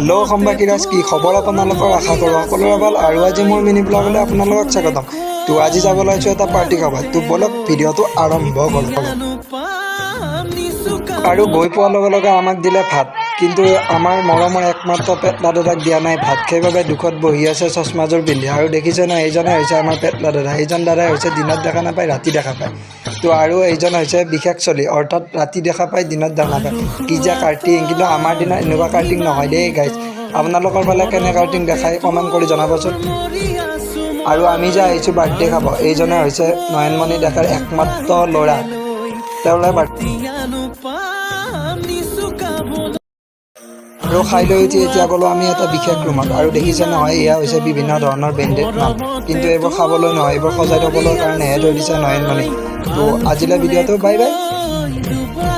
লো সম্বাকিৰাজ কি খবৰ আপোনালোকৰ আশা কৰোঁ সকলোৰে ভাল আৰু আজি মোৰ মিনি ব্লগলৈ আপোনালোকক স্বাগতম। তো আজি যাব ওলাইছোঁ এটা পাৰ্টি খাব। তো বলক ভিডিঅ'টো আৰম্ভ কৰোঁ। আৰু গৈ পোৱাৰ লগে লগে আমাক দিলে ভাত, কিন্তু আমাৰ মৰমৰ একমাত্ৰ পেটলা দাদাক দিয়া নাই ভাত। সেইবাবে দুখত বহি আছে চশমাযোৰ পিন্ধি। আৰু দেখিছে ন, এইজনে হৈছে আমাৰ পেটলা দাদা। এইজন দাদাই হৈছে দিনত দেখা নাপায়, ৰাতি দেখা পায়। তো আৰু এইজন হৈছে বিশেষ চলি, অৰ্থাৎ ৰাতি দেখা পায়, দিনত দেখা নাপায়। কি যে কাৰ্টিং, কিন্তু আমাৰ দিনত এনেকুৱা কাৰ্টিং নহয় দেই গাইজ। আপোনালোকৰ ফালে কেনে কাৰ্টিং দেখায় কমেণ্ট কৰি জনাবচোন। আৰু আমি যে আহিছোঁ বাৰ্থডে খাব, এইজনে হৈছে নয়নমণি ডেকাৰ একমাত্ৰ ল'ৰা। তেওঁলৈ আৰু খাই লৈ উঠি এতিয়া গ'লোঁ আমি এটা বিশেষ ৰুমত। আৰু দেখিছে নহয়, এয়া হৈছে বিভিন্ন ধৰণৰ ব্ৰেণ্ডেড মাল, কিন্তু এইবোৰ খাবলৈ নহয়, এইবোৰ সজাই থ'বলৈ কাৰণেহে থৈ দিছে নয়নমণি। তো আজিলৈ ভিডিঅ'টো বাই বাই।